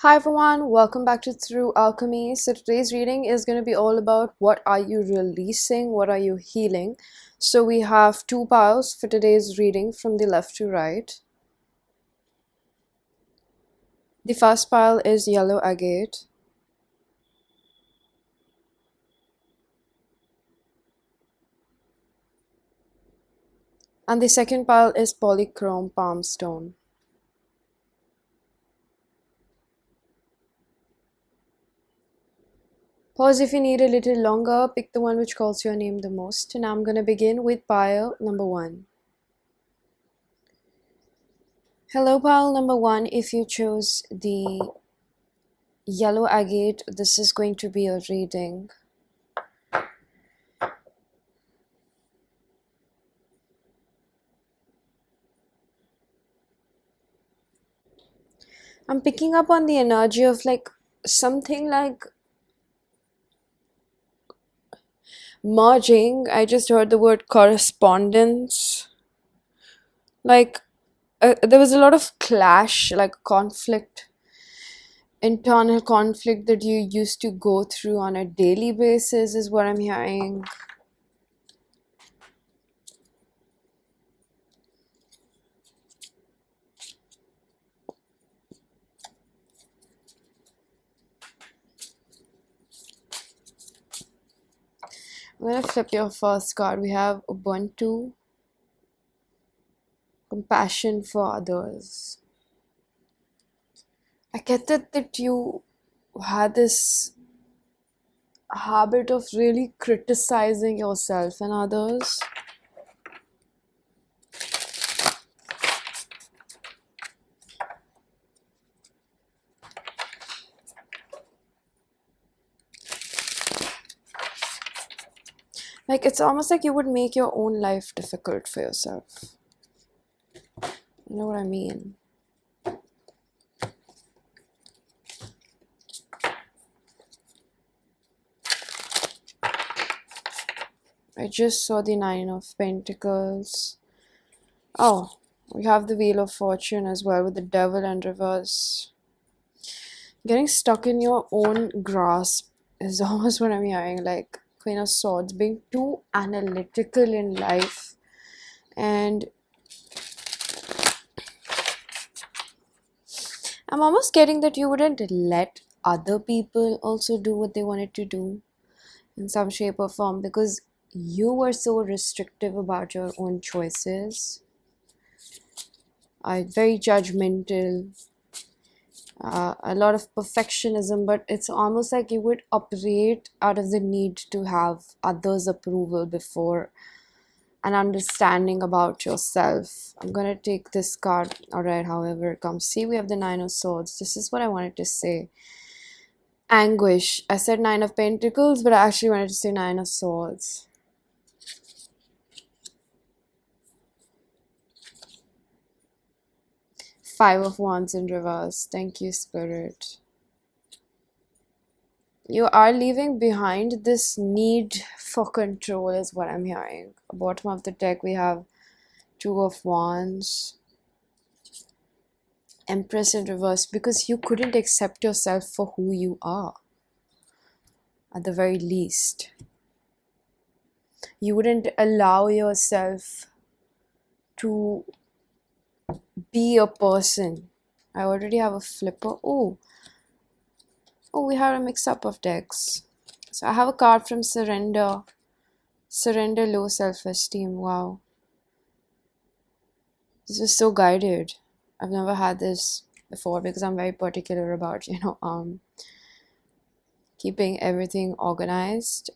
Hi everyone, welcome back to Through Alchemy. So today's reading is going to be all about what are you releasing, what are you healing. So we have two piles for today's reading from the left to right. The first pile is yellow agate. And the second pile is polychrome palm stone. Pause if you need a little longer, pick the one which calls your name the most. And I'm going to begin with pile number 1. Hello pile number 1, if you chose the yellow agate, this is going to be a reading. I'm picking up on the energy of like something like merging. I just heard the word correspondence. Like there was a lot of clash, like conflict, internal conflict that you used to go through on a daily basis, is what I'm hearing. I'm gonna flip your first card. We have Ubuntu, compassion for others. I get that you had this habit of really criticizing yourself and others. Like it's almost like you would make your own life difficult for yourself. You know what I mean? I just saw the Nine of Pentacles. Oh, we have the Wheel of Fortune as well with the Devil and reverse. Getting stuck in your own grasp is almost what I'm hearing. Like Queen of Swords, being too analytical in life. And I'm almost getting that you wouldn't let other people also do what they wanted to do in some shape or form because you were so restrictive about your own choices. Very judgmental, a lot of perfectionism, but it's almost like you would operate out of the need to have others' approval before an understanding about yourself. I'm gonna take this card, alright, however it comes. See, we have the Nine of Swords. This is what I wanted to say. Anguish. I said Nine of Pentacles, but I actually wanted to say Nine of Swords. Five of Wands in reverse. Thank you, Spirit. You are leaving behind this need for control is what I'm hearing. Bottom of the deck we have Two of Wands. Empress in reverse, because you couldn't accept yourself for who you are. At the very least. You wouldn't allow yourself to be a person. I already have a flipper. Oh, we have a mix-up of decks. So I have a card from Surrender. Surrender, low self-esteem. Wow. This is so guided. I've never had this before because I'm very particular about, keeping everything organized.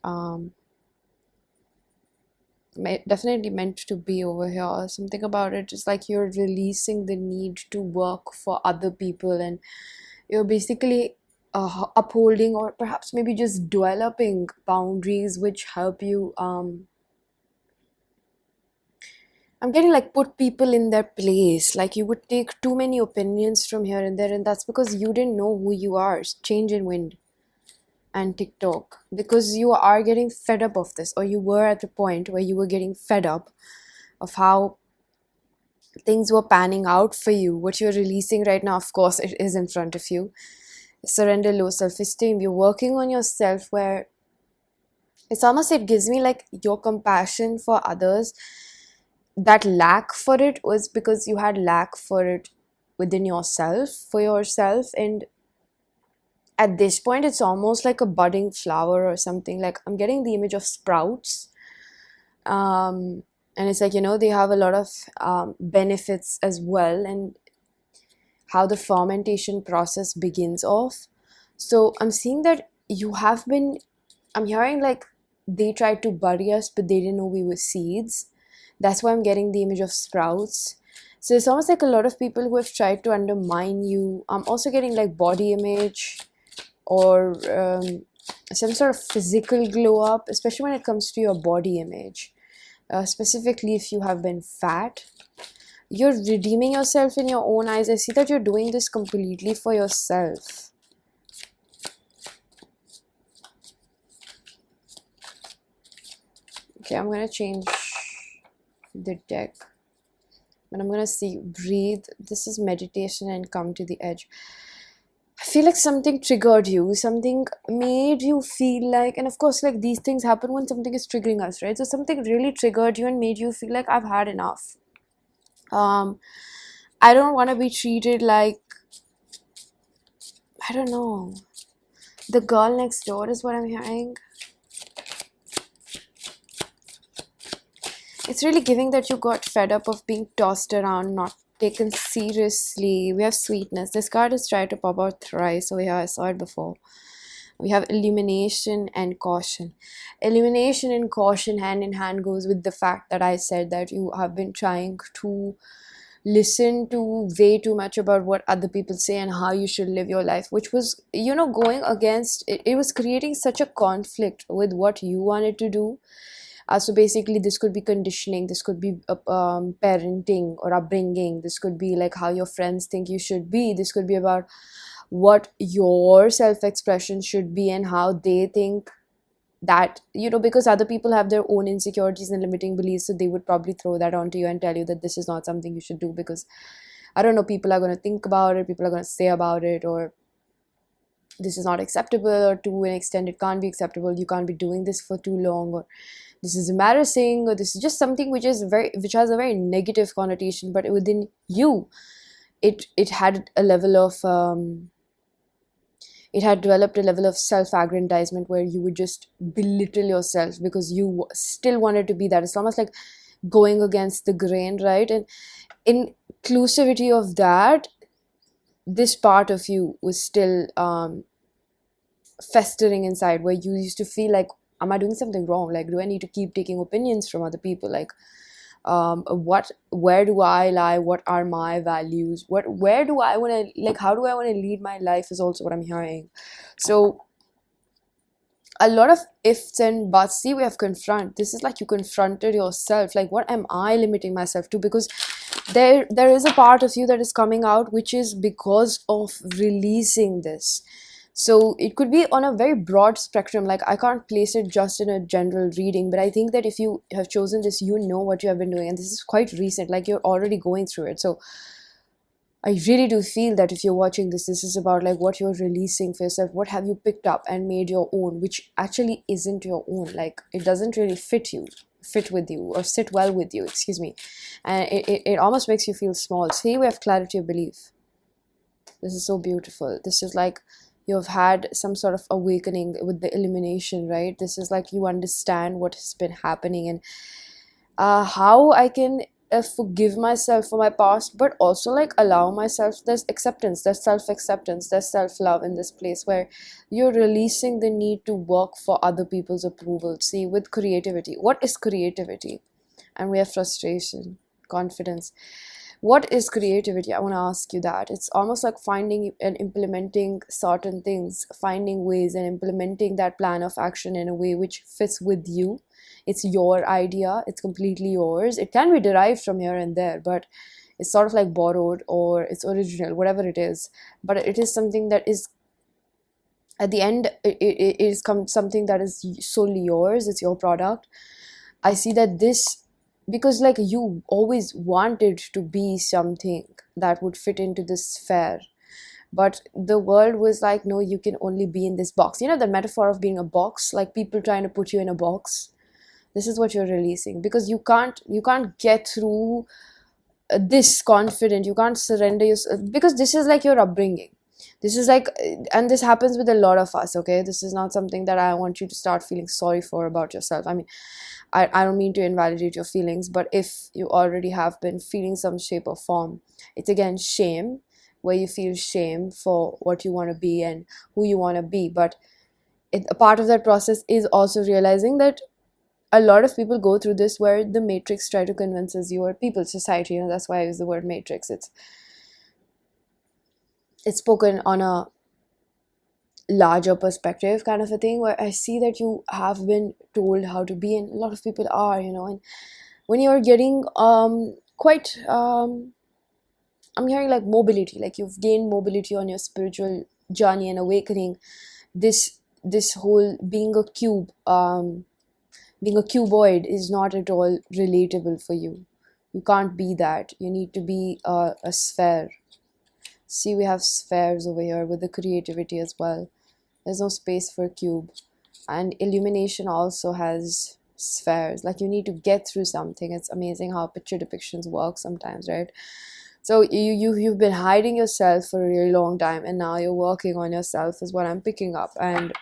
Definitely meant to be over here. Something about it is like you're releasing the need to work for other people, and you're basically upholding or perhaps maybe just developing boundaries which help you I'm getting like put people in their place. Like you would take too many opinions from here and there, and that's because you didn't know who you are. Change in wind and TikTok, because you are getting fed up of this, or you were at the point where you were getting fed up of how things were panning out for you. What you're releasing right now, of course, it is in front of you. surrender low self-esteem. You're working on yourself, where it's almost, it gives me like your compassion for others, that lack for it was because you had lack for it within yourself, for yourself. And at this point it's almost like a budding flower or something. Like, I'm getting the image of sprouts, and it's like, they have a lot of benefits as well, and how the fermentation process begins off. So I'm seeing that you have been, I'm hearing like they tried to bury us, but they didn't know we were seeds. That's why I'm getting the image of sprouts. So it's almost like a lot of people who have tried to undermine you. I'm also getting like body image, or some sort of physical glow up, especially when it comes to your body image. Specifically, if you have been fat, you're redeeming yourself in your own eyes. I see that you're doing this completely for yourself. Okay, I'm gonna change the deck, and I'm gonna see, breathe. This is meditation and come to the edge. I feel like something triggered you, something made you feel like, and of course, like these things happen when something is triggering us, right? So something really triggered you and made you feel like I've had enough. I don't want to be treated like, I don't know, the girl next door is what I'm hearing. It's really giving that you got fed up of being tossed around, not taken seriously. We have sweetness. This card is trying to pop out thrice over here. I saw it before. We have illumination and caution. Illumination and caution hand in hand goes with the fact that I said that you have been trying to listen to way too much about what other people say and how you should live your life, which was, going against it. It was creating such a conflict with what you wanted to do. So basically, this could be conditioning, this could be parenting or upbringing, this could be like how your friends think you should be, this could be about what your self-expression should be and how they think that, because other people have their own insecurities and limiting beliefs, so they would probably throw that onto you and tell you that this is not something you should do because, I don't know, people are going to think about it, people are going to say about it, or this is not acceptable, or to an extent it can't be acceptable, you can't be doing this for too long, or this is embarrassing, or this is just something which has a very negative connotation. But within you, it had a level of it had developed a level of self-aggrandizement where you would just belittle yourself because you still wanted to be that. It's almost like going against the grain, right? And inclusivity of that, this part of you was still festering inside, where you used to feel like, am I doing something wrong? Like, do I need to keep taking opinions from other people? Like, where do I lie? What are my values? Where do I want to, like, how do I want to lead my life is also what I'm hearing. So a lot of ifs and buts. See, we have confront. This is like you confronted yourself. Like, what am I limiting myself to? Because there is a part of you that is coming out, which is because of releasing this. So it could be on a very broad spectrum. Like, I can't place it just in a general reading, but I think that if you have chosen this, you know what you have been doing, and this is quite recent. Like, you're already going through it. So I really do feel that if you're watching this, this is about like what you're releasing for yourself. What have you picked up and made your own, which actually isn't your own. Like, it doesn't really fit with you, or sit well with you, excuse me. And it almost makes you feel small. See, we have clarity of belief. This is so beautiful. This is like you've had some sort of awakening with the illumination, right? This is like you understand what has been happening, and how I can forgive myself for my past, but also like allow myself. There's acceptance, there's self-acceptance, there's self-love in this place where you're releasing the need to work for other people's approval. See, with creativity, what is creativity? And we have frustration, confidence. What is creativity? I want to ask you that. It's almost like finding and implementing certain things, finding ways and implementing that plan of action in a way which fits with you. It's your idea, it's completely yours. It can be derived from here and there, but it's sort of like borrowed, or it's original, whatever it is. But it is something that is, at the end, it is something that is solely yours. It's your product. I see that this, because like you always wanted to be something that would fit into this sphere, But the world was like, no, you can only be in this box. You know, the metaphor of being a box, like people trying to put you in a box. This is what you're releasing, because you can't get through this confident. You can't surrender yourself, because this is like your upbringing. This is like, and this happens with a lot of us, okay? This is not something that I want you to start feeling sorry for about yourself. I mean, I don't mean to invalidate your feelings, but if you already have been feeling some shape or form, it's again shame, where you feel shame for what you want to be and who you want to be. But a part of that process is also realizing that a lot of people go through this, where the matrix try to convinces you, or people, society, you know, that's why I use the word matrix. It's spoken on a larger perspective kind of a thing, where I see that you have been told how to be, and a lot of people are, you know. And when you're getting quite I'm hearing like mobility, like you've gained mobility on your spiritual journey and awakening, this whole being a cuboid is not at all relatable for you. You can't be that. You need to be a sphere. See, we have spheres over here with the creativity as well. There's no space for cube. And illumination also has spheres. Like, you need to get through something. It's amazing how picture depictions work sometimes, right? So you've been hiding yourself for a really long time, and now you're working on yourself, is what I'm picking up. And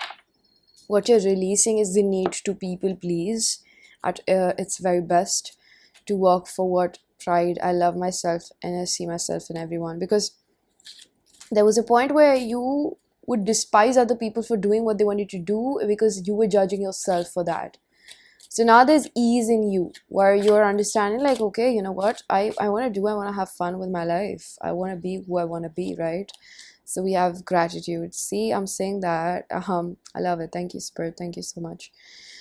what you're releasing is the need to people please at its very best, to work for what pride. I love myself and I see myself in everyone, because there was a point where you would despise other people for doing what they wanted to do, because you were judging yourself for that. So now there's ease in you, where you're understanding, like, okay, you know what, I want to have fun with my life. I want to be who I want to be, right? So we have gratitude. See, I'm saying that. I love it. Thank you, Spirit. Thank you so much.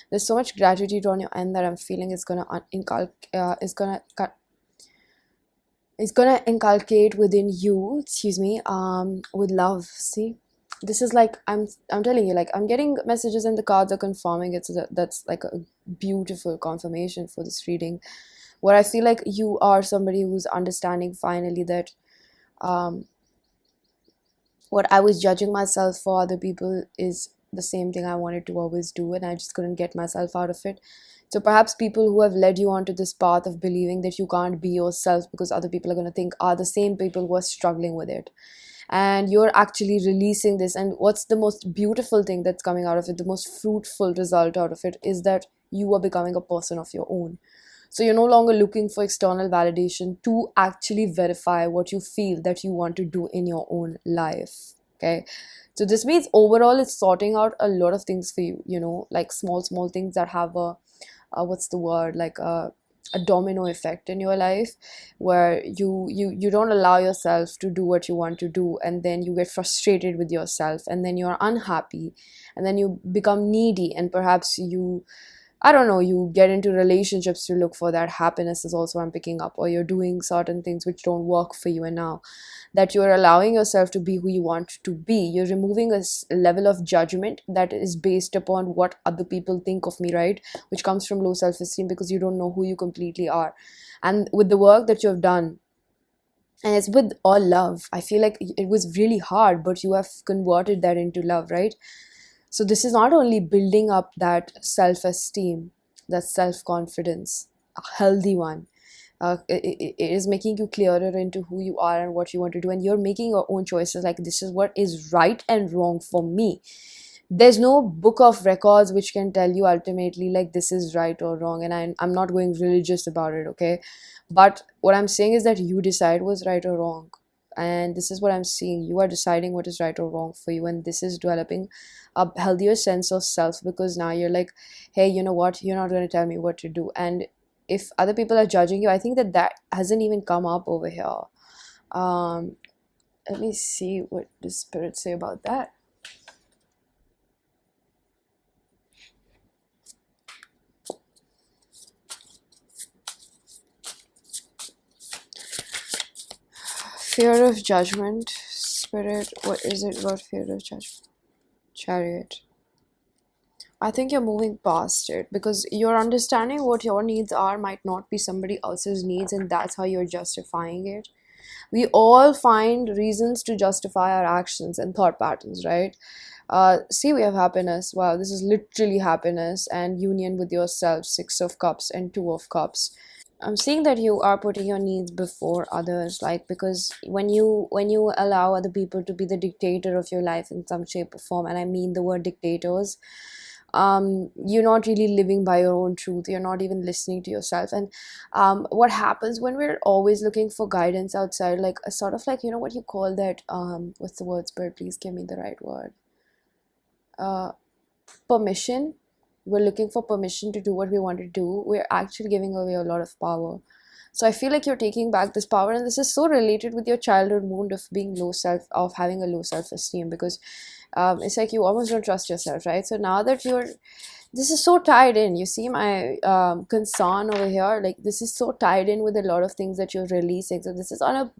There's so much gratitude on your end that I'm feeling is gonna it's gonna inculcate within you, excuse me, with love. See, this is like, I'm telling you, like, I'm getting messages and the cards are confirming it. So that's like a beautiful confirmation for this reading, where I feel like you are somebody who's understanding finally that what I was judging myself for other people is the same thing I wanted to always do, and I just couldn't get myself out of it. So perhaps people who have led you onto this path of believing that you can't be yourself because other people are going to think, are the same people who are struggling with it. And you're actually releasing this. And what's the most beautiful thing that's coming out of it, the most fruitful result out of it, is that you are becoming a person of your own. So you're no longer looking for external validation to actually verify what you feel that you want to do in your own life. Okay. So this means overall it's sorting out a lot of things for you, you know, like small things that have a what's the word, like a domino effect in your life, where you don't allow yourself to do what you want to do, and then you get frustrated with yourself, and then you're unhappy, and then you become needy, and perhaps you, I don't know, you get into relationships to look for that happiness, is also I'm picking up, or you're doing certain things which don't work for you. And now that you're allowing yourself to be who you want to be, you're removing a level of judgment that is based upon what other people think of me, right? Which comes from low self-esteem, because you don't know who you completely are. And with the work that you've done, and it's with all love, I feel like it was really hard, but you have converted that into love, right? So this is not only building up that self-esteem, that self-confidence, a healthy one. It is making you clearer into who you are and what you want to do, and you're making your own choices. Like, this is what is right and wrong for me. There's no book of records which can tell you ultimately like this is right or wrong, and I'm not going religious about it, okay? But what I'm saying is that you decide what's right or wrong. And this is what I'm seeing. You are deciding what is right or wrong for you, and this is developing a healthier sense of self, because now you're like, hey, you know what, you're not going to tell me what to do. And if other people are judging you, I think that hasn't even come up over here. Let me see what the spirits say about that. Fear of judgment. Spirit, what is it about fear of judgment? Chariot. I think you're moving past it, because you're understanding what your needs are might not be somebody else's needs, and that's how you're justifying it. we all find reasons to justify our actions and thought patterns, right? See, we have happiness. Wow, this is literally happiness and union with yourself. Six of Cups and Two of Cups. I'm seeing that you are putting your needs before others, like, because when you allow other people to be the dictator of your life in some shape or form, and I mean the word dictators, you're not really living by your own truth. You're not even listening to yourself. And what happens when we're always looking for guidance outside, like a sort of like, you know what you call that, what's the word, Spirit, please give me the right word. uh Permission. We're looking for permission to do what we want to do. We're actually giving away a lot of power. So I feel like you're taking back this power, and this is so related with your childhood wound of being low self, of having a low self-esteem, because it's like you almost don't trust yourself, right? So now that you're, this is so tied in. You see my concern over here, like this is so tied in with a lot of things that you're releasing. So this is on a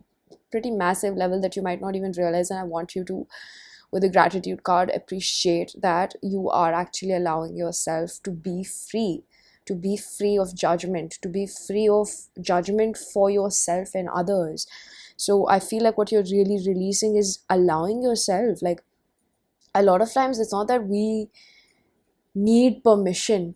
pretty massive level that you might not even realize, and I want you to, with the gratitude card, appreciate that you are actually allowing yourself to be free, to be free of judgment, to be free of judgment for yourself and others. So I feel like what you're really releasing is allowing yourself, like, a lot of times it's not that we need permission,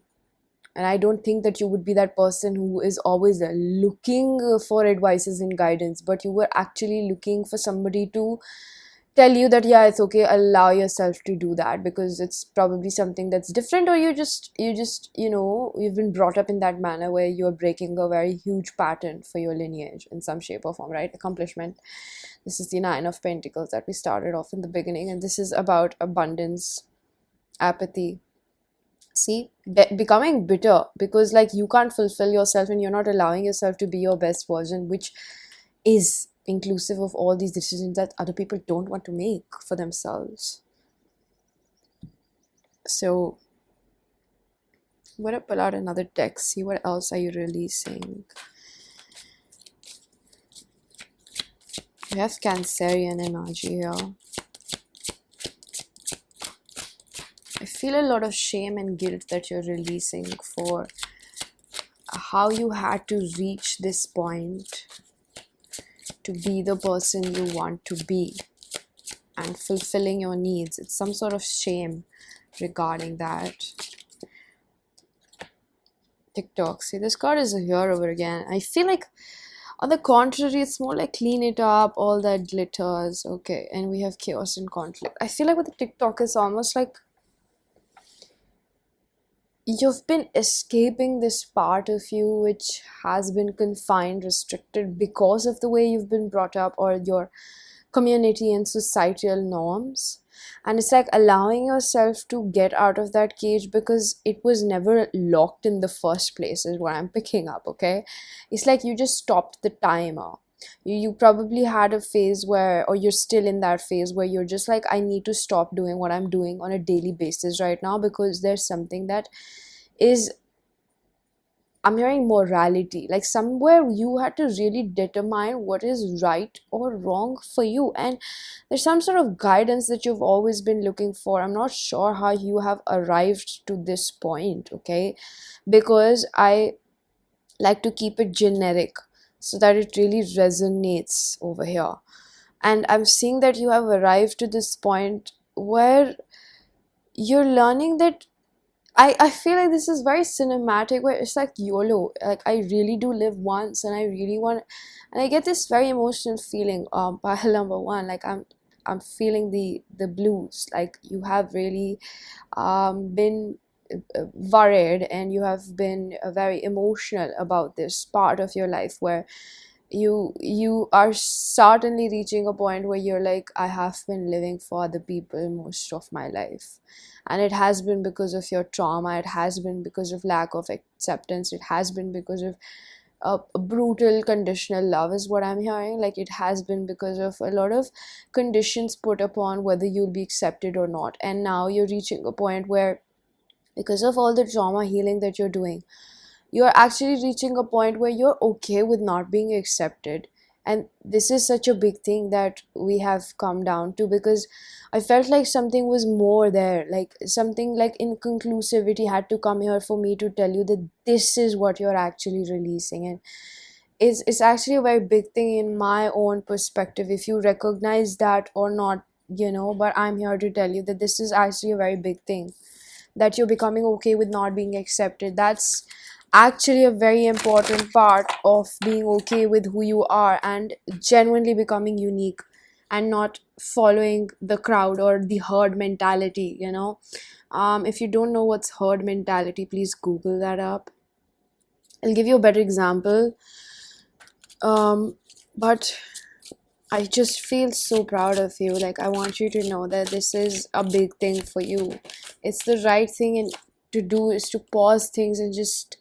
and I don't think that you would be that person who is always looking for advices and guidance, but you were actually looking for somebody to tell you that, yeah, it's okay, allow yourself to do that, because it's probably something that's different, or you just you've been brought up in that manner where you're breaking a very huge pattern for your lineage in some shape or form, right? Accomplishment. This is the Nine of Pentacles that we started off in the beginning, and this is about abundance, apathy. See, becoming bitter because, like, you can't fulfill yourself and you're not allowing yourself to be your best version, which is inclusive of all these decisions that other people don't want to make for themselves. So I'm gonna pull out another deck, see what else are you releasing. We have Cancerian energy here. I feel a lot of shame and guilt that you're releasing for how you had to reach this point to be the person you want to be and fulfilling your needs. It's some sort of shame regarding that. TikTok. See, this card is here over again. I feel like, on the contrary, it's more like clean it up, all that glitters. Okay, and we have chaos and conflict. I feel like with the TikTok, it's almost like you've been escaping this part of you which has been confined, restricted because of the way you've been brought up, or your community and societal norms. And it's like allowing yourself to get out of that cage, because it was never locked in the first place, is what I'm picking up. Okay, it's like you just stopped the timer. You probably had a phase where, or you're still in that phase where you're just like, I need to stop doing what I'm doing on a daily basis right now, because there's something that is, I'm hearing morality, like somewhere you had to really determine what is right or wrong for you, and there's some sort of guidance that you've always been looking for. I'm not sure how you have arrived to this point, okay, because I like to keep it generic so that it really resonates over here. And I'm seeing that you have arrived to this point where you're learning that, I feel like this is very cinematic, where it's like YOLO, like I really do live once and I really want, and I get this very emotional feeling, pile number one, like I'm feeling the blues, like you have really been worried, and you have been very emotional about this part of your life where you are certainly reaching a point where you're like, I have been living for other people most of my life, and it has been because of your trauma, it has been because of lack of acceptance, it has been because of a brutal conditional love, is what I'm hearing. Like it has been because of a lot of conditions put upon whether you'll be accepted or not, and now you're reaching a point where, because of all the trauma healing that you're doing, you're actually reaching a point where you're okay with not being accepted. And this is such a big thing that we have come down to, because I felt like something was more there, like something like inconclusivity had to come here for me to tell you that this is what you're actually releasing. And is actually a very big thing in my own perspective, if you recognize that or not, but I'm here to tell you that this is actually a very big thing, that you're becoming okay with not being accepted. That's actually a very important part of being okay with who you are and genuinely becoming unique, and not following the crowd or the herd mentality. If you don't know what's herd mentality, please Google that up. I'll give you a better example. But I just feel so proud of you. Like, I want you to know that this is a big thing for you. It's the right thing and to do is to pause things and just,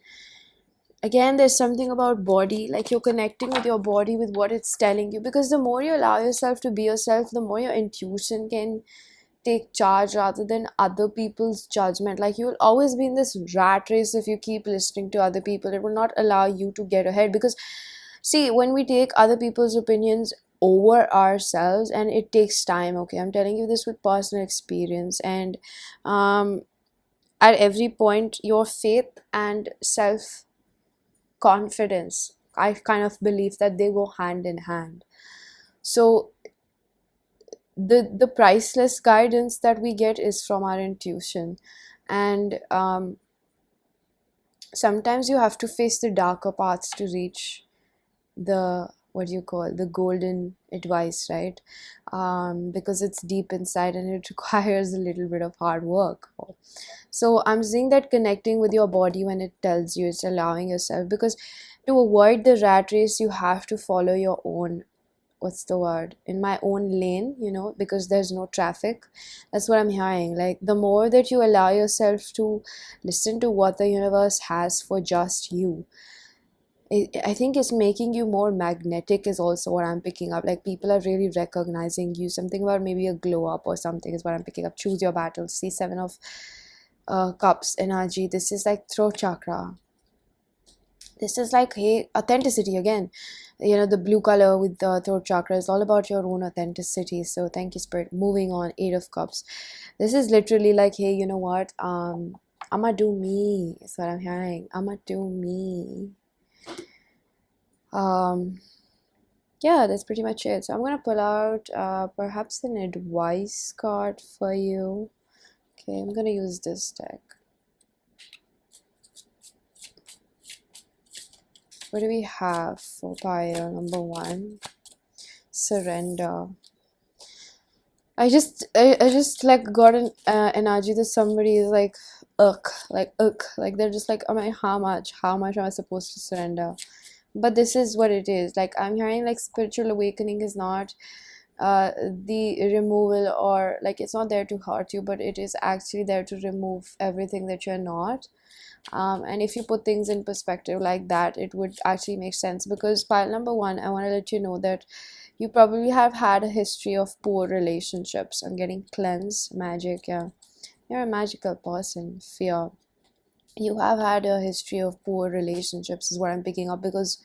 again, there's something about body, like you're connecting with your body, with what it's telling you, because the more you allow yourself to be yourself, the more your intuition can take charge rather than other people's judgment. Like, you'll always be in this rat race if you keep listening to other people. It will not allow you to get ahead, because see, when we take other people's opinions over ourselves, and it takes time, okay, I'm telling you this with personal experience, and um at every point your faith and self confidence, I kind of believe that they go hand in hand. So the priceless guidance that we get is from our intuition, and sometimes you have to face the darker paths to reach the, what do you call, the golden advice, right? Because it's deep inside and it requires a little bit of hard work. So I'm saying that connecting with your body when it tells you, it's allowing yourself, because to avoid the rat race you have to follow your own, what's the word, in my own lane, because there's no traffic. That's what I'm hearing. Like, the more that you allow yourself to listen to what the universe has for just you, I think it's making you more magnetic is also what I'm picking up. Like, people are really recognizing you. Something about maybe a glow up or something is what I'm picking up. Choose your battles. See, Seven of Cups energy. This is like throat chakra. This is like, hey, authenticity again. The blue color with the throat chakra is all about your own authenticity. So thank you, Spirit. Moving on, Eight of Cups. This is literally like, hey, you know what? I'ma do me. Is what I'm hearing. I'ma do me. Yeah, that's pretty much it. So I'm gonna pull out perhaps an advice card for you. Okay, I'm gonna use this deck. What do we have for pile number one? Surrender. I just like got an energy that somebody is like like they're just like, how much am I supposed to surrender? But this is what it is. Like, I'm hearing like spiritual awakening is not the removal, or like it's not there to hurt you, but it is actually there to remove everything that you're not. And if you put things in perspective like that, it would actually make sense, because pile number one, I want to let you know that you probably have had a history of poor relationships. I'm getting cleanse, magic, yeah. You're a magical person, fear. You have had a history of poor relationships is what I'm picking up, because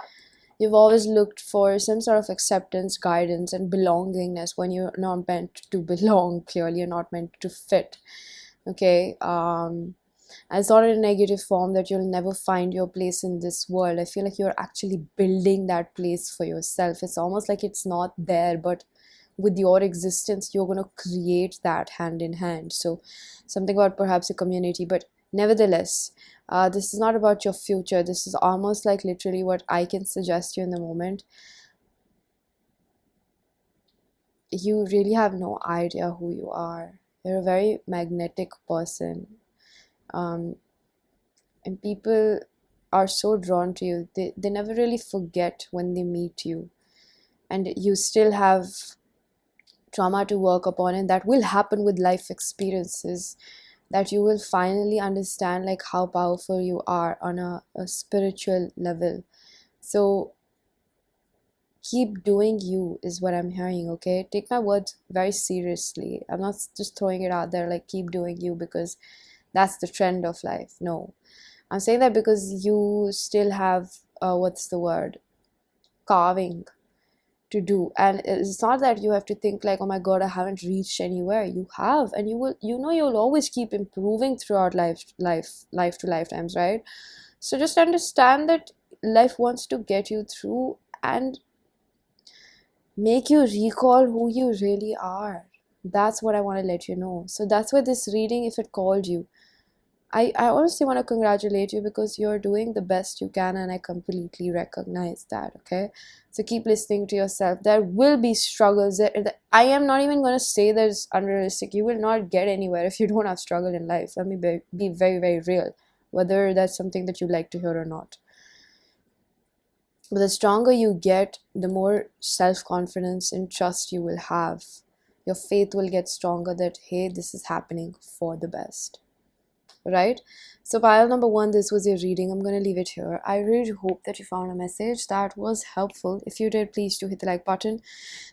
you've always looked for some sort of acceptance, guidance, and belongingness when you're not meant to belong. Clearly, you're not meant to fit. Okay. And it's not in a negative form that you'll never find your place in this world. I feel like you're actually building that place for yourself. It's almost like it's not there, but with your existence, you're going to create that hand in hand. So, something about perhaps a community, but nevertheless, this is not about your future. This is almost like literally what I can suggest you in the moment. You really have no idea who you are. You're a very magnetic person. And people are so drawn to you. They never really forget when they meet you. And you still have trauma to work upon, and that will happen with life experiences, that you will finally understand like how powerful you are on a spiritual level. So keep doing you is what I'm hearing. Okay, take my words very seriously. I'm not just throwing it out there like keep doing you because that's the trend of life. No, I'm saying that because you still have what's the word, carving to do. And it's not that you have to think like, oh my god, I haven't reached anywhere. You have, and you will, you'll always keep improving throughout life to lifetimes, right? So just understand that life wants to get you through and make you recall who you really are. That's what I want to let you know. So that's why this reading, if it called you, I honestly want to congratulate you, because you're doing the best you can, and I completely recognize that, okay? So keep listening to yourself. There will be struggles. I am not even going to say that it's unrealistic. You will not get anywhere if you don't have struggle in life. Let me be very, very real, whether that's something that you like to hear or not. But the stronger you get, the more self-confidence and trust you will have. Your faith will get stronger that, hey, this is happening for the best. Right? So pile number 1, this was your reading. I'm going to leave it here. I really hope that you found a message that was helpful. If you did, please do hit the like button.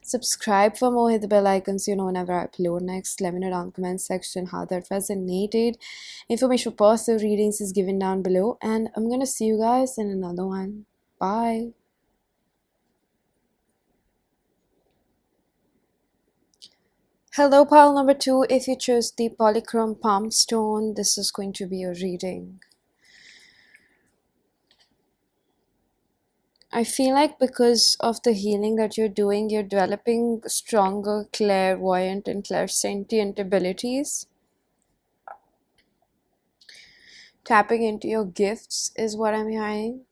Subscribe for more. Hit the bell icon so you know whenever I upload next. Let me know down in the comment section how that resonated. Information for personal readings is given down below. And I'm going to see you guys in another one. Bye. Hello, pile number 2. If you chose the Polychrome Palm Stone, this is going to be your reading. I feel like because of the healing that you're doing, you're developing stronger clairvoyant and clairsentient abilities. Tapping into your gifts is what I'm hearing.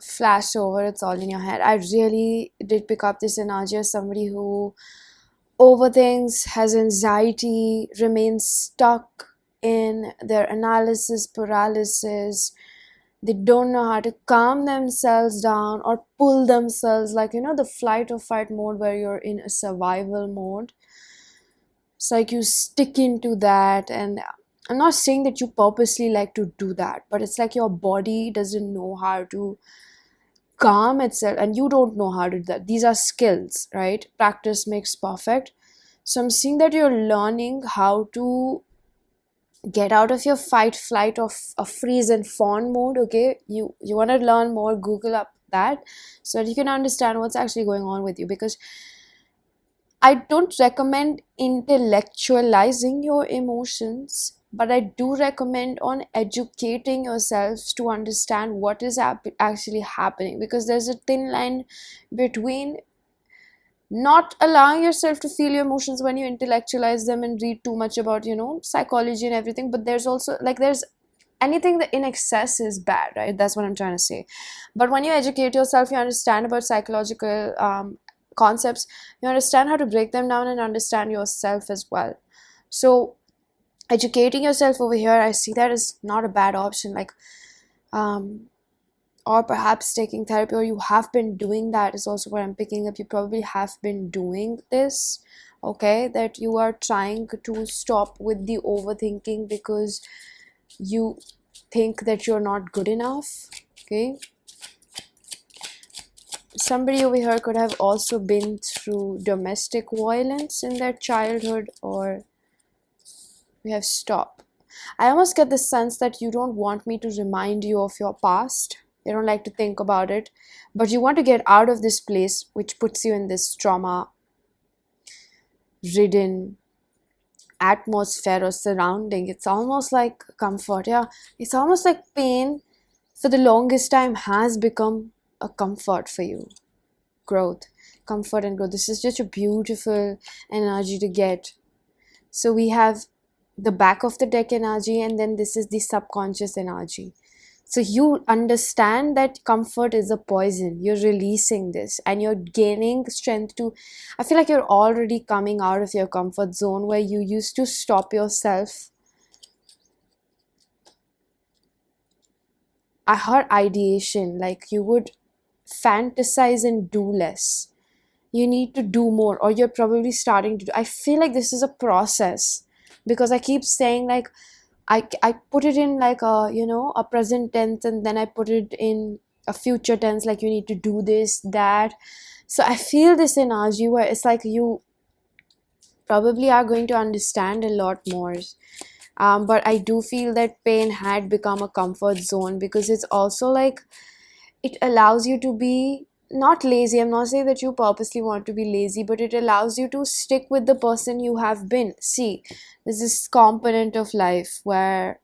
Flash over, it's all in your head. I really did pick up this energy as somebody who overthinks, has anxiety, remains stuck in their analysis paralysis. They don't know how to calm themselves down or pull themselves, like, you know, the flight or fight mode where you're in a survival mode. It's like you stick into that, and I'm not saying that you purposely like to do that, but it's like your body doesn't know how to calm itself, and you don't know how to do that. These are skills, right? Practice makes perfect. So I'm seeing that you're learning how to get out of your fight, flight, or freeze and fawn mode. Okay, you want to learn more, Google up that so that you can understand what's actually going on with you, because I don't recommend intellectualizing your emotions, but I do recommend on educating yourselves to understand what is actually happening, because there's a thin line between not allowing yourself to feel your emotions when you intellectualize them and read too much about, you know, psychology and everything. But there's also, like, there's anything that in excess is bad, right? That's what I'm trying to say. But when you educate yourself, you understand about psychological concepts, you understand how to break them down and understand yourself as well. So educating yourself over here, I see that as not a bad option. Like, or perhaps taking therapy, or you have been doing that, is also what I'm picking up. You probably have been doing this, okay, that you are trying to stop with the overthinking because you think that you're not good enough, okay? Somebody over here could have also been through domestic violence in their childhood, or we have stop. I almost get the sense that you don't want me to remind you of your past. You don't like to think about it, but you want to get out of this place which puts you in this trauma ridden atmosphere or surrounding. It's almost like comfort. Yeah, it's almost like pain for the longest time has become a comfort for you. Growth, comfort and growth. This is just a beautiful energy to get. So we have the back of the deck energy, and then this is the subconscious energy. So you understand that comfort is a poison. You're releasing this and you're gaining strength to, I feel like you're already coming out of your comfort zone where you used to stop yourself. I heard ideation, like you would fantasize and do less. You need to do more, or you're probably starting to do. I feel like this is a process, because I keep saying, like, I put it in like a, you know, a present tense, and then I put it in a future tense, like you need to do this, that. So I feel this energy where it's like you probably are going to understand a lot more. But I do feel that pain had become a comfort zone, because it's also like it allows you to be not lazy. I'm not saying that you purposely want to be lazy, but it allows you to stick with the person you have been. See, there's this component of life where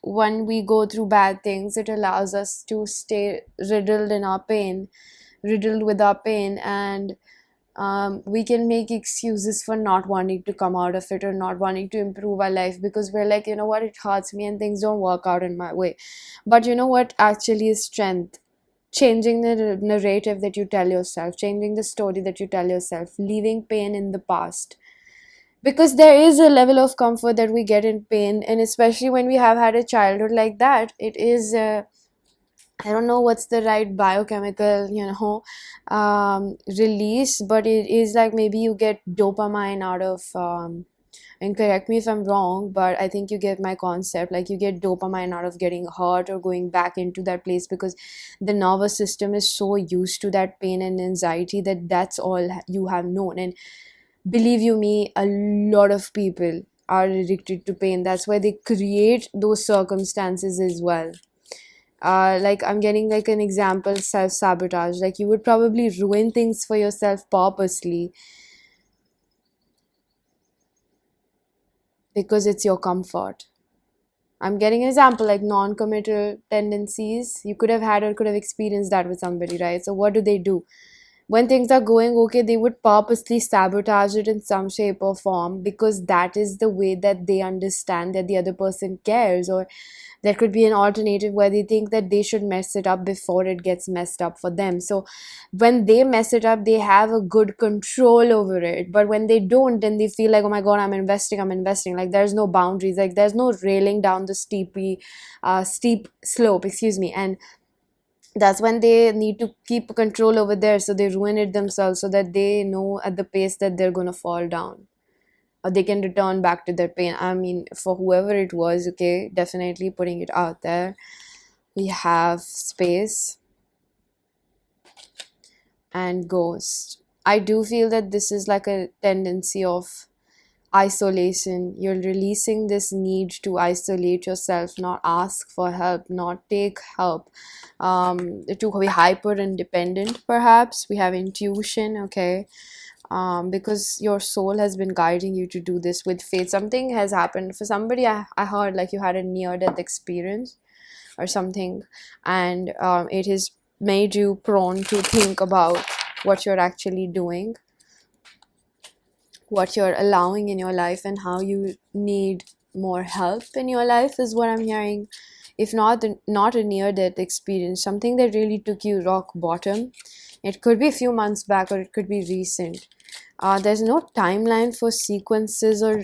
when we go through bad things, it allows us to stay riddled in our pain, riddled with our pain, and we can make excuses for not wanting to come out of it or not wanting to improve our life, because we're like, you know what, it hurts me and things don't work out in my way. But you know what actually is strength? Changing the narrative that you tell yourself, changing the story that you tell yourself, leaving pain in the past. Because there is a level of comfort that we get in pain, and especially when we have had a childhood like that, it is I don't know what's the right biochemical, release, but it is like maybe you get dopamine out of, and correct me if I'm wrong, but I think you get my concept. Like you get dopamine out of getting hurt or going back into that place, because the nervous system is so used to that pain and anxiety that that's all you have known. And believe you me, a lot of people are addicted to pain. That's why they create those circumstances as well. Like I'm getting like an example, self-sabotage. Like you would probably ruin things for yourself purposely because it's your comfort. I'm getting an example like non-committal tendencies. You could have had or could have experienced that with somebody, right? So what do? When things are going okay, they would purposely sabotage it in some shape or form, because that is the way that they understand that the other person cares. Or there could be an alternative where they think that they should mess it up before it gets messed up for them. So when they mess it up, they have a good control over it. But when they don't, then they feel like, oh my god, I'm investing. Like there's no boundaries, like there's no railing down the steep slope, excuse me. And that's when they need to keep control over there, so they ruin it themselves so that they know at the pace that they're gonna fall down, or they can return back to their pain. I mean, for whoever it was, okay, definitely putting it out there. We have space and ghost. I do feel that this is like a tendency of isolation. You're releasing this need to isolate yourself, not ask for help, not take help, to be hyper independent. Perhaps we have intuition, okay, because your soul has been guiding you to do this with faith. Something has happened for somebody. I heard like you had a near death experience or something, and it has made you prone to think about what you're actually doing, what you're allowing in your life, and how you need more help in your life, is what I'm hearing. If not a near death experience, something that really took you rock bottom. It could be a few months back or it could be recent. There's no timeline for sequences or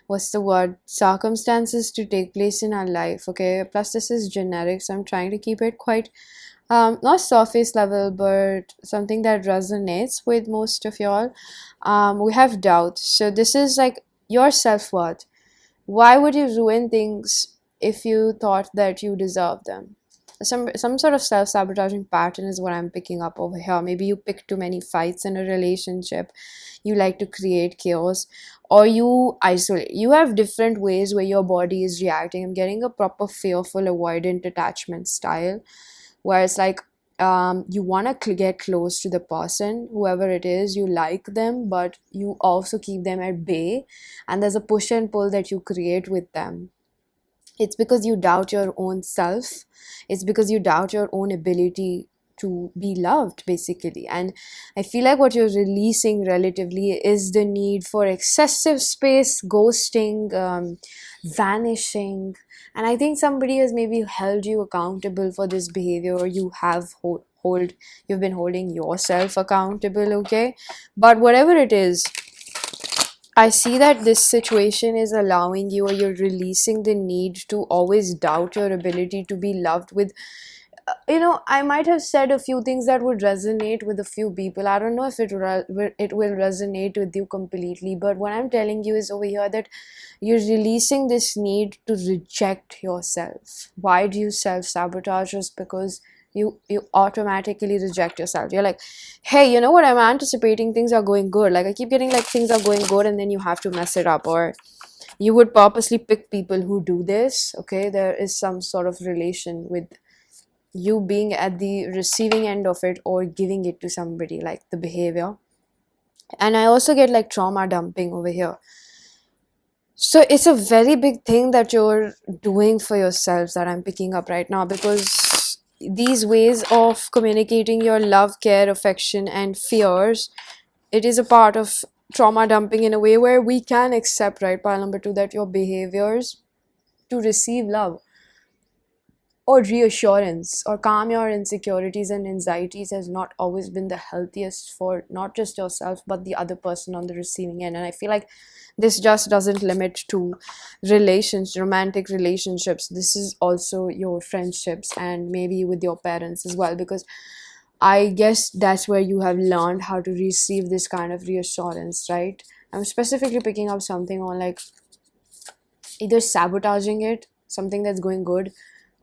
what's the word, circumstances to take place in our life, okay? Plus this is generic, so I'm trying to keep it quite not surface level, but something that resonates with most of y'all. We have doubt. So this is like your self-worth. Why would you ruin things if you thought that you deserve them? Some sort of self-sabotaging pattern is what I'm picking up over here. Maybe you pick too many fights in a relationship. You like to create chaos, or you isolate. You have different ways where your body is reacting. I'm getting a proper fearful avoidant attachment style, where it's like you want to get close to the person, whoever it is, you like them, but you also keep them at bay, and there's a push and pull that you create with them. It's because you doubt your own self, it's because you doubt your own ability to be loved, basically. And I feel like what you're releasing relatively is the need for excessive space, ghosting, vanishing. And I think somebody has maybe held you accountable for this behavior, or you have you've been holding yourself accountable, okay? But whatever it is, I see that this situation is allowing you, or you're releasing the need to always doubt your ability to be loved with. I might have said a few things that would resonate with a few people. I don't know if it will resonate with you completely, but what I'm telling you is over here that you're releasing this need to reject yourself. Why do you self-sabotage? Just because you automatically reject yourself. You're like, hey, you know what, I'm anticipating things are going good. Like I keep getting like things are going good, and then you have to mess it up. Or you would purposely pick people who do this, okay? There is some sort of relation with you being at the receiving end of it or giving it to somebody, like the behavior. And I also get like trauma dumping over here. So it's a very big thing that you're doing for yourselves that I'm picking up right now, because these ways of communicating your love, care, affection, and fears, it is a part of trauma dumping in a way where we can accept, right, pile number two, that your behaviors to receive love or reassurance or calm your insecurities and anxieties has not always been the healthiest for not just yourself but the other person on the receiving end. And I feel like this just doesn't limit to relations, romantic relationships. This is also your friendships and maybe with your parents as well, because I guess that's where you have learned how to receive this kind of reassurance, right? I'm specifically picking up something on like either sabotaging it, something that's going good,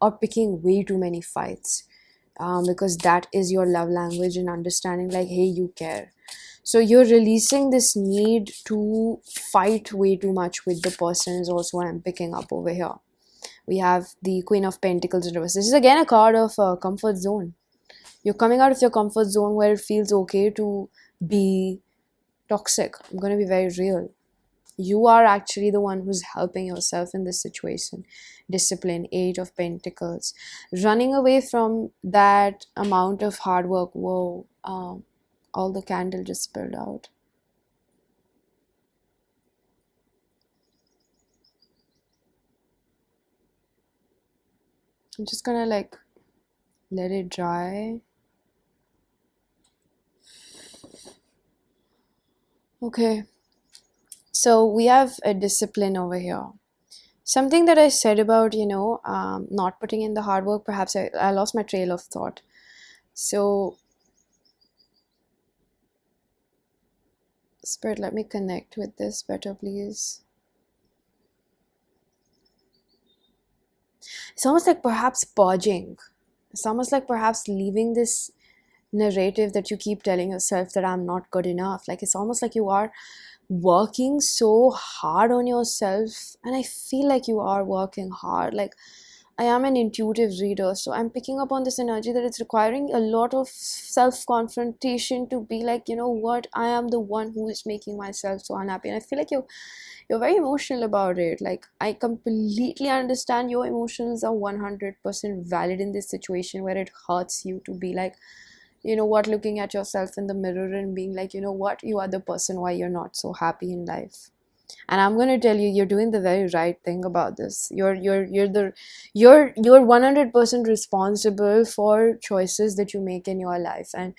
or picking way too many fights, because that is your love language and understanding like, hey, you care. So you're releasing this need to fight way too much with the person is also what I'm picking up over here. We have the Queen of Pentacles in reverse. This is again a card of comfort zone. You're coming out of your comfort zone where it feels okay to be toxic. I'm going to be very real. You are actually the one who's helping yourself in this situation. Discipline, Eight of Pentacles, running away from that amount of hard work. Whoa, all the candle just spilled out. I'm just gonna like let it dry. Okay, so we have a discipline over here. Something that I said about, not putting in the hard work, perhaps I lost my trail of thought. So, Spirit, let me connect with this better, please. It's almost like perhaps purging. It's almost like perhaps leaving this narrative that you keep telling yourself that I'm not good enough. Like it's almost like you are working so hard on yourself, and I feel like you are working hard. Like I am an intuitive reader, so I'm picking up on this energy that it's requiring a lot of self confrontation to be like, you know what, I am the one who is making myself so unhappy. And I feel like you're very emotional about it. Like I completely understand your emotions are 100% valid in this situation where it hurts you to be like, you know what, looking at yourself in the mirror and being like, you know what, you are the person why you're not so happy in life. And I'm going to tell you, you're doing the very right thing about this. You're 100% responsible for choices that you make in your life. And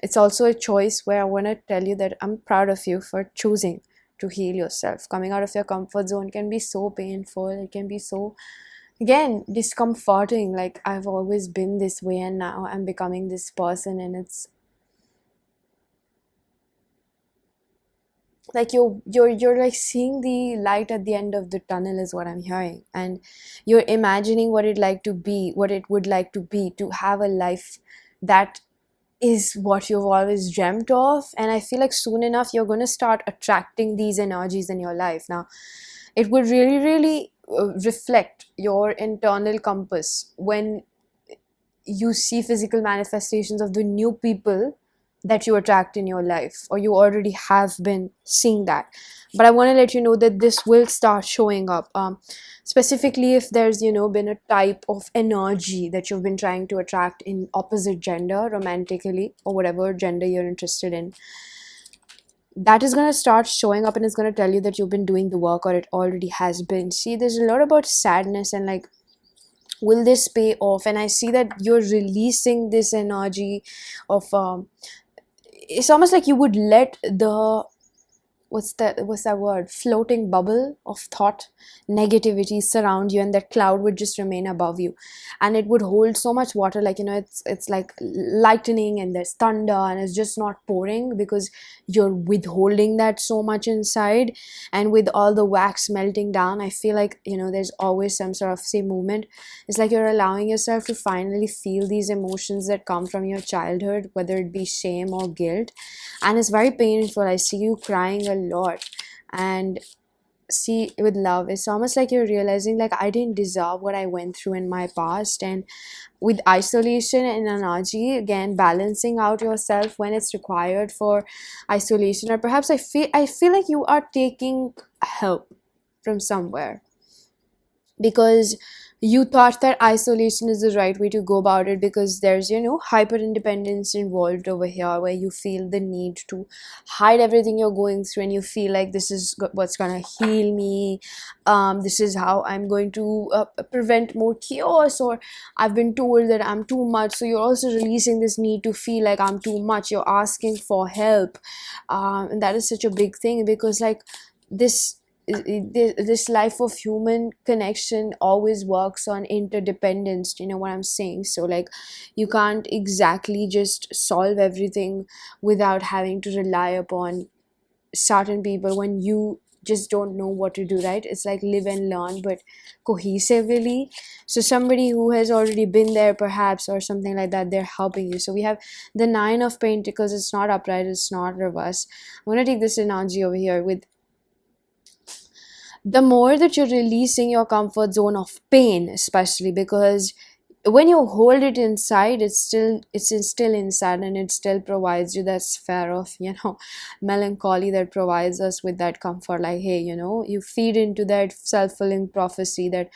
it's also a choice where I want to tell you that I'm proud of you for choosing to heal yourself. Coming out of your comfort zone can be so painful. It can be so, again, discomforting. Like I've always been this way and now I'm becoming this person, and it's like you're like seeing the light at the end of the tunnel is what I'm hearing, and you're imagining what it like to be, what it would like to be to have a life that is what you've always dreamt of. And I feel like soon enough you're going to start attracting these energies in your life. Now it would really really reflect your internal compass when you see physical manifestations of the new people that you attract in your life, or you already have been seeing that. But I want to let you know that this will start showing up, specifically if there's been a type of energy that you've been trying to attract in opposite gender romantically, or whatever gender you're interested in. That is going to start showing up and it's going to tell you that you've been doing the work, or it already has been. See, there's a lot about sadness and like, will this pay off? And I see that you're releasing this energy of it's almost like you would let the, what's that word, floating bubble of thought, negativity surround you, and that cloud would just remain above you, and it would hold so much water, like it's like lightning and there's thunder and it's just not pouring because you're withholding that so much inside. And with all the wax melting down, I feel like there's always some sort of, say, movement. It's like you're allowing yourself to finally feel these emotions that come from your childhood, whether it be shame or guilt. And it's very painful. I see you crying a lot. And see, with love, it's almost like you're realizing like, I didn't deserve what I went through in my past. And with isolation and energy, again, balancing out yourself when it's required for isolation, or perhaps I feel like you are taking help. from somewhere, because you thought that isolation is the right way to go about it, because there's, hyper independence involved over here, where you feel the need to hide everything you're going through, and you feel like this is what's gonna heal me. This is how I'm going to prevent more chaos, or I've been told that I'm too much, so you're also releasing this need to feel like I'm too much. You're asking for help, and that is such a big thing, because like this this life of human connection always works on interdependence, you know what I'm saying? So like, you can't exactly just solve everything without having to rely upon certain people when you just don't know what to do, right? It's like live and learn, but cohesively. So somebody who has already been there perhaps, or something like that, they're helping you. So we have the Nine of Pentacles. It's not upright, it's not reverse. I'm going to take this analogy over here with, the more that you're releasing your comfort zone of pain, especially because when you hold it inside, it's still inside, and it still provides you that sphere of, melancholy, that provides us with that comfort. Like, hey, you feed into that self-fulfilling prophecy that,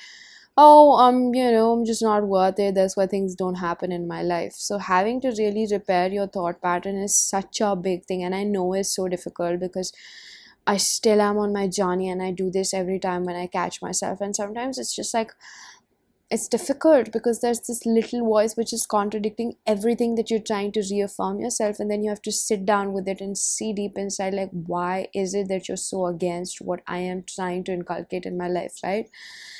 oh, I'm just not worth it, that's why things don't happen in my life. So having to really repair your thought pattern is such a big thing, and I know it's so difficult, because I still am on my journey, and I do this every time when I catch myself. And sometimes it's just like, it's difficult, because there's this little voice which is contradicting everything that you're trying to reaffirm yourself. And then you have to sit down with it and see deep inside, like, why is it that you're so against what I am trying to inculcate in my life, right?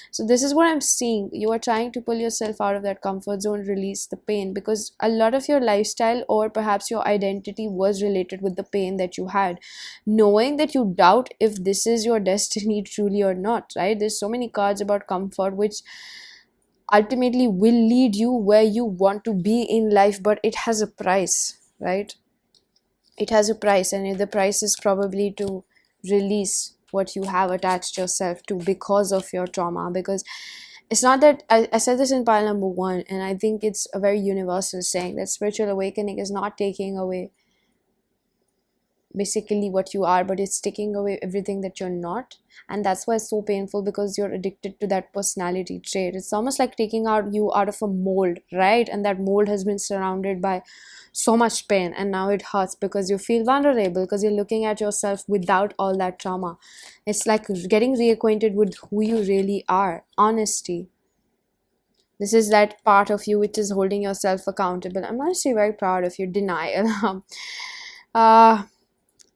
So this is what I'm seeing. You are trying to pull yourself out of that comfort zone, release the pain, because a lot of your lifestyle, or perhaps your identity, was related with the pain that you had, knowing that you doubt if this is your destiny truly or not, right? There's so many cards about comfort which ultimately will lead you where you want to be in life, but it has a price, right? It has a price, and the price is probably to release what you have attached yourself to because of your trauma. Because it's not that I said this in pile number one, and I think it's a very universal saying, that spiritual awakening is not taking away basically what you are, but it's taking away everything that you're not. And that's why it's so painful, because you're addicted to that personality trait. It's almost like taking out you out of a mold, right? And that mold has been surrounded by so much pain, and now it hurts because you feel vulnerable, because you're looking at yourself without all that trauma. It's like getting reacquainted with who you really are. Honesty, this is that part of you which is holding yourself accountable. I'm honestly very proud of you. Denial. uh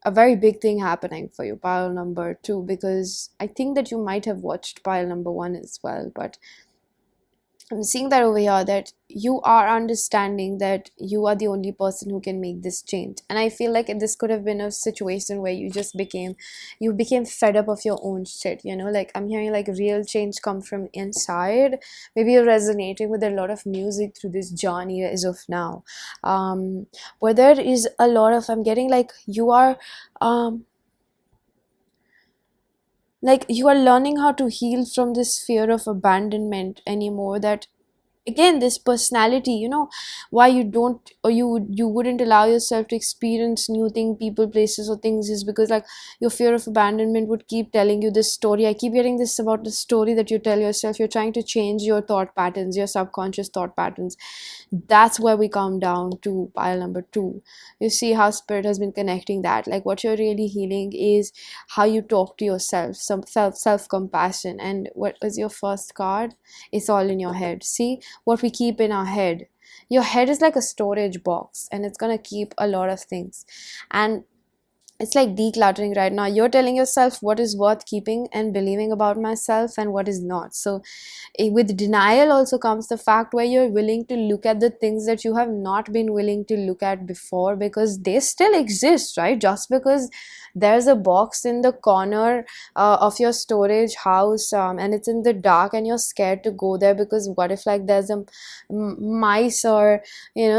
a very big thing happening for you, pile number two, because I think that you might have watched pile number one as well. But I'm seeing that over here, that you are understanding that you are the only person who can make this change. And I feel like this could have been a situation where you became fed up of your own shit, like I'm hearing like real change come from inside. Maybe you're resonating with a lot of music through this journey as of now, where there is a lot of, I'm getting like you are um you are learning how to heal from this fear of abandonment anymore. That again, this personality, why you don't, or you wouldn't allow yourself to experience new thing, people, places, or things, is because like your fear of abandonment would keep telling you this story. I keep hearing this about the story that you tell yourself. You're trying to change your thought patterns, your subconscious thought patterns. That's where we come down to pile number two. You see how spirit has been connecting that, like what you're really healing is how you talk to yourself, some self-compassion. And what was your first card? It's all in your head. See what we keep in our head. Your head is like a storage box, and it's gonna keep a lot of things. And it's like decluttering right now. You're telling yourself what is worth keeping and believing about myself, and what is not. So with denial also comes the fact where you're willing to look at the things that you have not been willing to look at before, because they still exist, right? Just because there's a box in the corner of your storage house, and it's in the dark, and you're scared to go there, because what if like there's a mice, or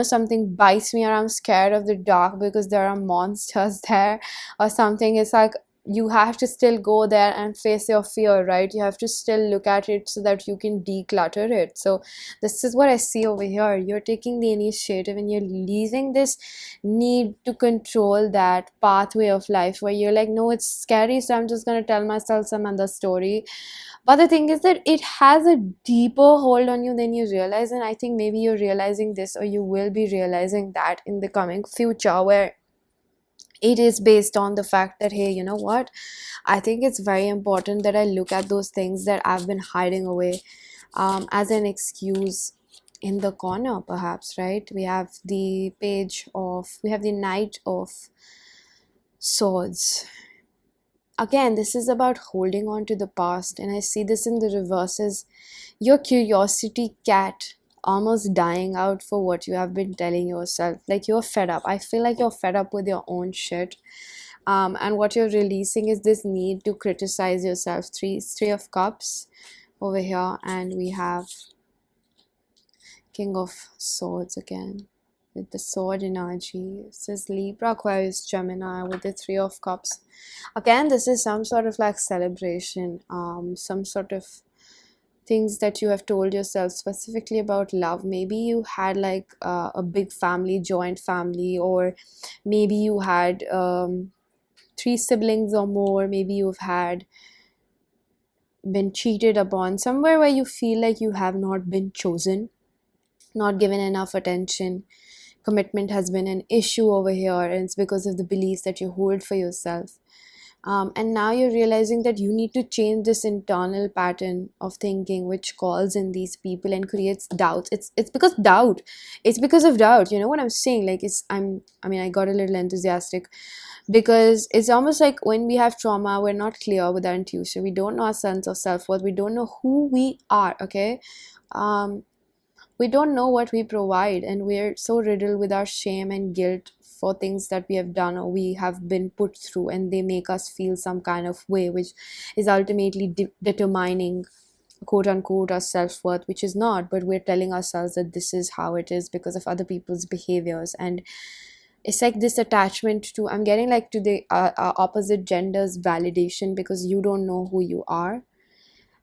something bites me, or I'm scared of the dark because there are monsters there or something. It's like you have to still go there and face your fear, right? You have to still look at it so that you can declutter it. So this is what I see over here. You're taking the initiative and you're leaving this need to control that pathway of life where you're like, no, it's scary, so I'm just going to tell myself some other story. But the thing is that it has a deeper hold on you than you realize, and I think maybe you're realizing this, or you will be realizing that in the coming future, where it is based on the fact that, hey, you know what, I think it's very important that I look at those things that I've been hiding away, as an excuse in the corner, perhaps, right? We have the Knight of Swords. Again, this is about holding on to the past, and I see this in the reverses. Your curiosity cat almost dying out for what you have been telling yourself. Like, you're fed up. I feel like you're fed up with your own shit. And what you're releasing is this need to criticize yourself. Three of Cups over here, and we have King of Swords again with the sword energy. This is Libra, Aquarius, Gemini with the Three of Cups. Again, this is some sort of like celebration, some sort of things that you have told yourself specifically about love. Maybe you had like a big family, joint family, or maybe you had three siblings or more. Maybe you've had been cheated upon somewhere where you feel like you have not been chosen, not given enough attention. Commitment has been an issue over here, and it's because of the beliefs that you hold for yourself. And now you're realizing that you need to change this internal pattern of thinking, which calls in these people and creates doubts. It's because doubt. It's because of doubt. You know what I'm saying? Like, I mean, I got a little enthusiastic because it's almost like when we have trauma, we're not clear with our intuition. We don't know our sense of self-worth. We don't know who we are. Okay. We don't know what we provide, and we're so riddled with our shame and guilt for things that we have done or we have been put through, and they make us feel some kind of way, which is ultimately determining, quote unquote, our self-worth, which is not, but we're telling ourselves that this is how it is because of other people's behaviors. And it's like this attachment to, I'm getting like to the opposite gender's validation because you don't know who you are.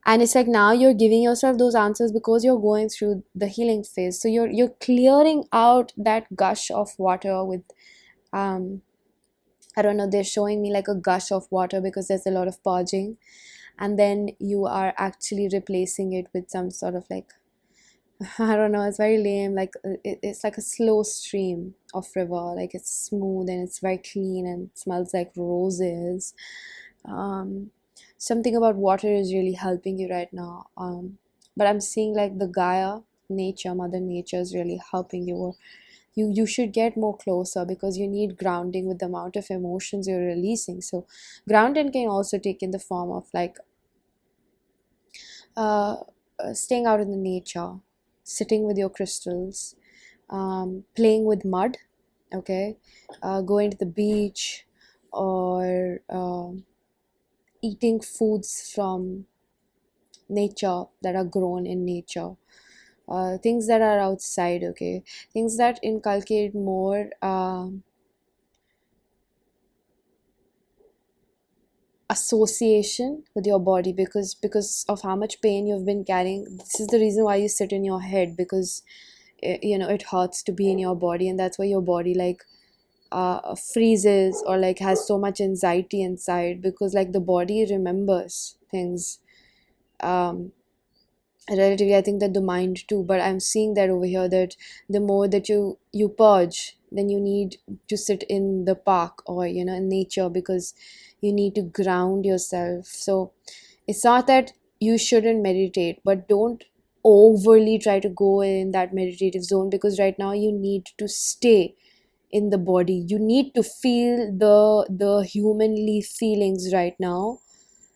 And it's like now you're giving yourself those answers because you're going through the healing phase. So you're clearing out that gush of water with um I don't know, they're showing me like a gush of water because there's a lot of purging, and then you are actually replacing it with some sort of like I don't know, it's very lame, like it's like a slow stream of river, like it's smooth and it's very clean and smells like roses. um Something about water is really helping you right now. But I'm seeing like the Gaia, nature, Mother Nature is really helping you. You should get more closer because you need grounding with the amount of emotions you're releasing. So grounding can also take in the form of like uh, staying out in the nature, sitting with your crystals, playing with mud, okay, going to the beach, or eating foods from nature that are grown in nature, things that are outside, okay, things that inculcate more association with your body, because of how much pain you've been carrying. This is the reason why you sit in your head, because you know, it hurts to be in your body, and that's why your body like freezes or like has so much anxiety inside, because like the body remembers things um relatively. I think that the mind too, but I'm seeing that over here, that the more that you purge, then you need to sit in the park or, you know, in nature, because you need to ground yourself. So it's not that you shouldn't meditate, but don't overly try to go in that meditative zone, because right now you need to stay in the body. You need to feel the humanly feelings right now,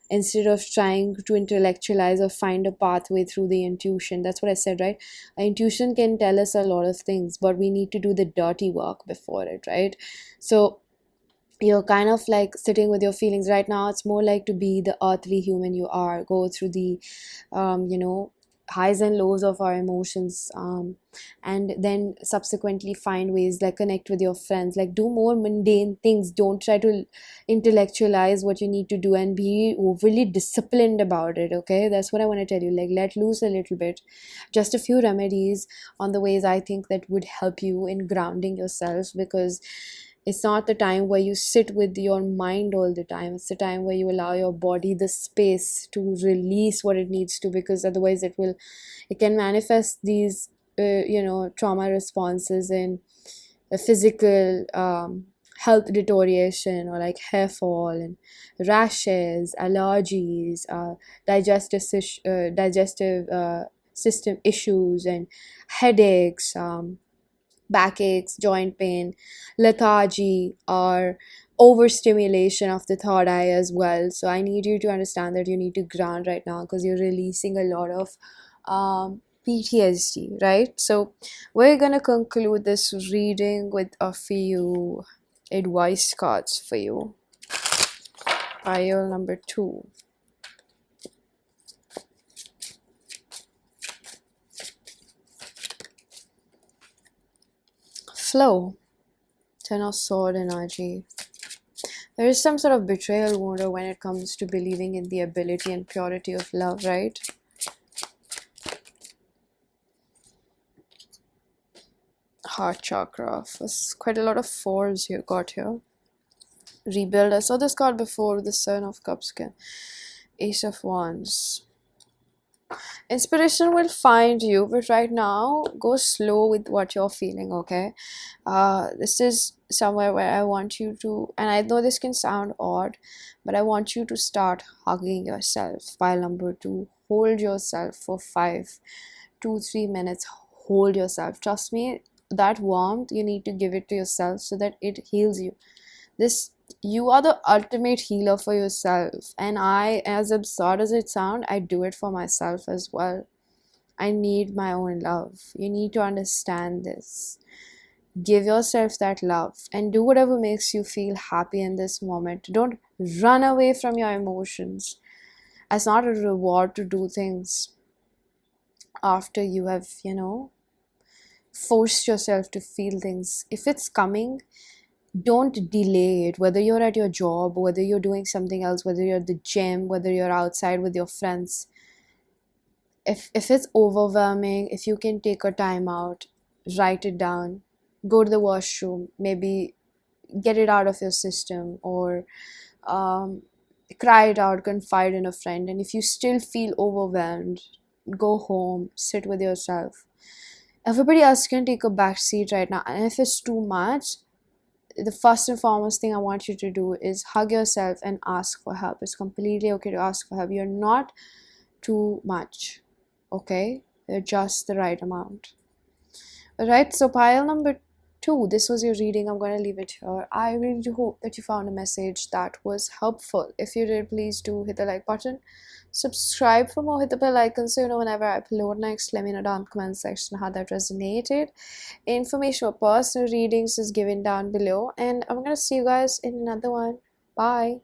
instead of trying to intellectualize or find a pathway through the intuition. That's what I said, right? Our intuition can tell us a lot of things, but we need to do the dirty work before it, right? So you're kind of like sitting with your feelings right now. It's more like to be the earthly human you are, go through the you know, highs and lows of our emotions, and then subsequently find ways, like connect with your friends, like do more mundane things. Don't try to intellectualize what you need to do and be overly disciplined about it. Okay, that's what I want to tell you. Like, let loose a little bit. Just a few remedies on the ways I think that would help you in grounding yourself, because it's not the time where you sit with your mind all the time. It's the time where you allow your body the space to release what it needs to, because otherwise it can manifest these trauma responses in a physical health deterioration, or like hair fall and rashes, allergies, digestive system issues, and headaches, backaches, joint pain, lethargy, or overstimulation of the third eye as well. So I need you to understand that you need to ground right now, because you're releasing a lot of PTSD, right? So we're gonna conclude this reading with a few advice cards for you. Pile number 2. Flow. Ten of Sword energy. There is some sort of betrayal wound when it comes to believing in the ability and purity of love, right? Heart chakra. There's quite a lot of 4s you got here. Rebuild. I saw this card before. The Seven of Cups again. Ace of Wands. Inspiration will find you, but right now go slow with what you're feeling. Okay, this is somewhere where I want you to, and I know this can sound odd, but I want you to start hugging yourself. Pile number 2. Hold yourself for 3 minutes. Hold yourself. Trust me, that warmth, you need to give it to yourself so that it heals you. You are the ultimate healer for yourself, and I, as absurd as it sounds, I do it for myself as well. I need my own love. You need to understand this. Give yourself that love and do whatever makes you feel happy in this moment. Don't run away from your emotions. It's not a reward to do things after you have forced yourself to feel things. If it's coming, don't delay it. Whether you're at your job, whether you're doing something else, whether you're at the gym, whether you're outside with your friends, if it's overwhelming, if you can take a time out, write it down, go to the washroom, maybe get it out of your system, or cry it out, confide in a friend. And if you still feel overwhelmed, go home, sit with yourself. Everybody else can take a back seat right now, and if it's too much, the first and foremost thing I want you to do is hug yourself and ask for help. It's completely okay to ask for help. You're not too much, okay? You're just the right amount. Alright, so pile number 2, this was your reading. I'm going to leave it here. I really do hope that you found a message that was helpful. If you did, please do hit the like button. Subscribe for more. Hit the bell icon so you know whenever I upload next. Let me know down in the comment section how that resonated. Information for personal readings is given down below, and I'm going to see you guys in another one. Bye.